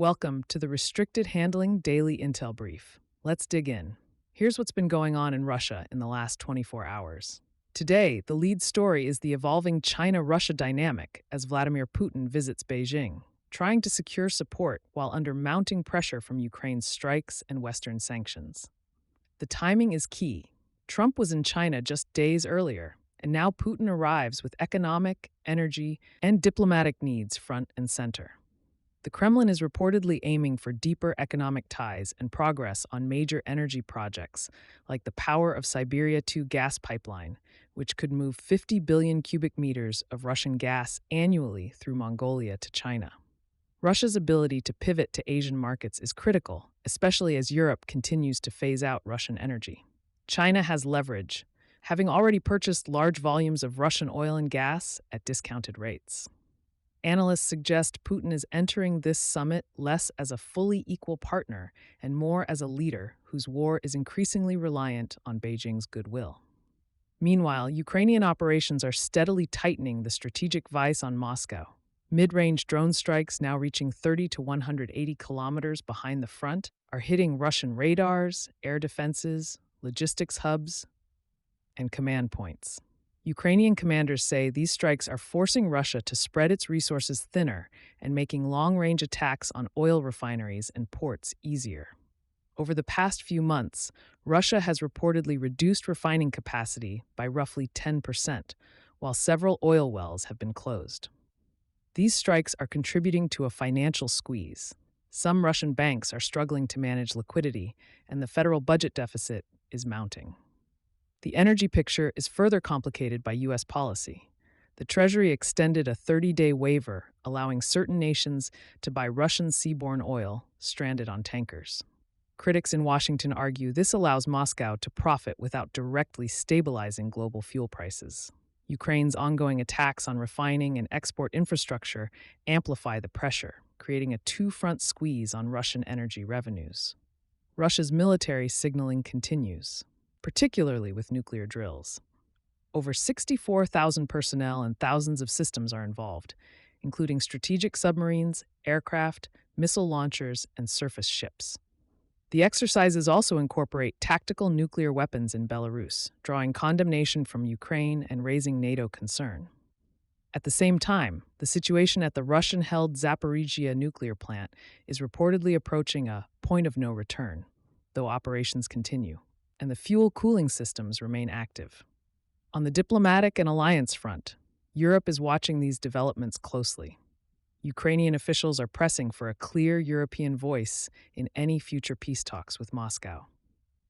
Welcome to the Restricted Handling Daily Intel Brief. Let's dig in. Here's what's been going on in Russia in the last 24 hours. Today, the lead story is the evolving China-Russia dynamic as Vladimir Putin visits Beijing, trying to secure support while under mounting pressure from Ukraine's strikes and Western sanctions. The timing is key. Trump was in China just days earlier, and now Putin arrives with economic, energy, and diplomatic needs front and center. The Kremlin is reportedly aiming for deeper economic ties and progress on major energy projects like the Power of Siberia 2 gas pipeline, which could move 50 billion cubic meters of Russian gas annually through Mongolia to China. Russia's ability to pivot to Asian markets is critical, especially as Europe continues to phase out Russian energy. China has leverage, having already purchased large volumes of Russian oil and gas at discounted rates. Analysts suggest Putin is entering this summit less as a fully equal partner and more as a leader whose war is increasingly reliant on Beijing's goodwill. Meanwhile, Ukrainian operations are steadily tightening the strategic vice on Moscow. Mid-range drone strikes, now reaching 30 to 180 kilometers behind the front, are hitting Russian radars, air defenses, logistics hubs, and command points. Ukrainian commanders say these strikes are forcing Russia to spread its resources thinner and making long-range attacks on oil refineries and ports easier. Over the past few months, Russia has reportedly reduced refining capacity by roughly 10%, while several oil wells have been closed. These strikes are contributing to a financial squeeze. Some Russian banks are struggling to manage liquidity, and the federal budget deficit is mounting. The energy picture is further complicated by U.S. policy. The Treasury extended a 30-day waiver, allowing certain nations to buy Russian seaborne oil stranded on tankers. Critics in Washington argue this allows Moscow to profit without directly stabilizing global fuel prices. Ukraine's ongoing attacks on refining and export infrastructure amplify the pressure, creating a two-front squeeze on Russian energy revenues. Russia's military signaling continues, particularly with nuclear drills. Over 64,000 personnel and thousands of systems are involved, including strategic submarines, aircraft, missile launchers, and surface ships. The exercises also incorporate tactical nuclear weapons in Belarus, drawing condemnation from Ukraine and raising NATO concern. At the same time, the situation at the Russian-held Zaporizhzhia nuclear plant is reportedly approaching a point of no return, though operations continue, and the fuel cooling systems remain active. On the diplomatic and alliance front, Europe is watching these developments closely. Ukrainian officials are pressing for a clear European voice in any future peace talks with Moscow.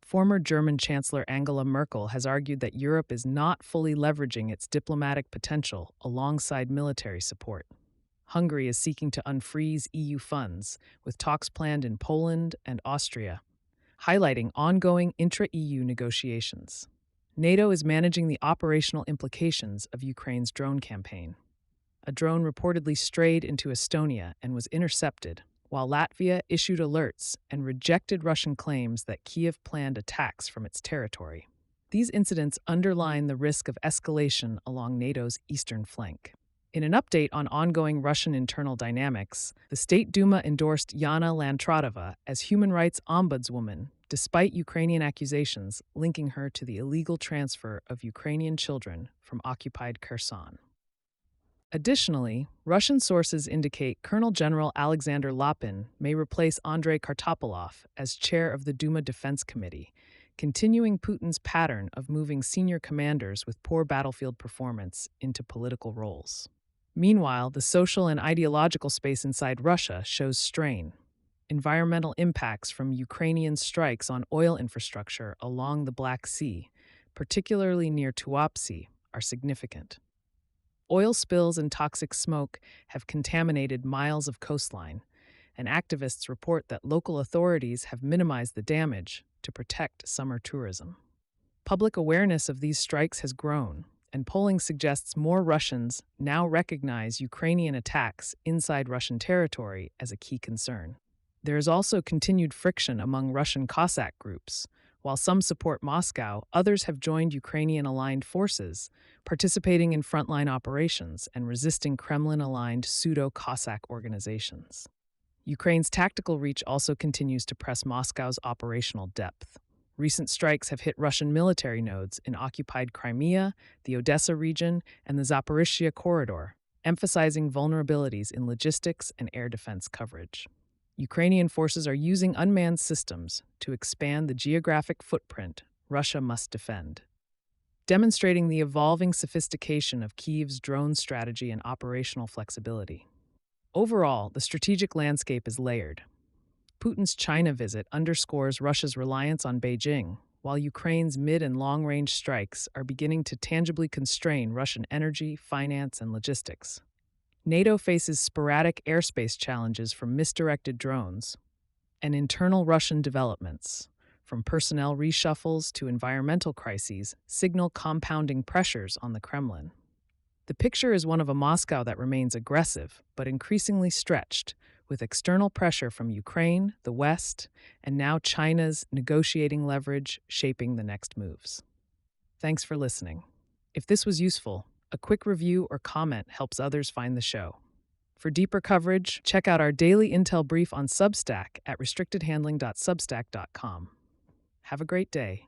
Former German Chancellor Angela Merkel has argued that Europe is not fully leveraging its diplomatic potential alongside military support. Hungary is seeking to unfreeze EU funds, with talks planned in Poland and Austria, highlighting ongoing intra-EU negotiations. NATO is managing the operational implications of Ukraine's drone campaign. A drone reportedly strayed into Estonia and was intercepted, while Latvia issued alerts and rejected Russian claims that Kiev planned attacks from its territory. These incidents underline the risk of escalation along NATO's eastern flank. In an update on ongoing Russian internal dynamics, the State Duma endorsed Yana Lantratova as human rights ombudswoman, despite Ukrainian accusations linking her to the illegal transfer of Ukrainian children from occupied Kherson. Additionally, Russian sources indicate Colonel General Alexander Lapin may replace Andrei Kartopolov as chair of the Duma Defense Committee, continuing Putin's pattern of moving senior commanders with poor battlefield performance into political roles. Meanwhile, the social and ideological space inside Russia shows strain. Environmental impacts from Ukrainian strikes on oil infrastructure along the Black Sea, particularly near Tuapse, are significant. Oil spills and toxic smoke have contaminated miles of coastline, and activists report that local authorities have minimized the damage to protect summer tourism. Public awareness of these strikes has grown, and polling suggests more Russians now recognize Ukrainian attacks inside Russian territory as a key concern. There is also continued friction among Russian Cossack groups. While some support Moscow, others have joined Ukrainian-aligned forces, participating in frontline operations and resisting Kremlin-aligned pseudo-Cossack organizations. Ukraine's tactical reach also continues to press Moscow's operational depth. Recent strikes have hit Russian military nodes in occupied Crimea, the Odessa region, and the Zaporizhzhia corridor, emphasizing vulnerabilities in logistics and air defense coverage. Ukrainian forces are using unmanned systems to expand the geographic footprint Russia must defend, demonstrating the evolving sophistication of Kyiv's drone strategy and operational flexibility. Overall, the strategic landscape is layered. Putin's China visit underscores Russia's reliance on Beijing, while Ukraine's mid- and long-range strikes are beginning to tangibly constrain Russian energy, finance, and logistics. NATO faces sporadic airspace challenges from misdirected drones, and internal Russian developments, from personnel reshuffles to environmental crises, signal compounding pressures on the Kremlin. The picture is one of a Moscow that remains aggressive, but increasingly stretched, with external pressure from Ukraine, the West, and now China's negotiating leverage shaping the next moves. Thanks for listening. If this was useful, a quick review or comment helps others find the show. For deeper coverage, check out our daily intel brief on Substack at restrictedhandling.substack.com. Have a great day.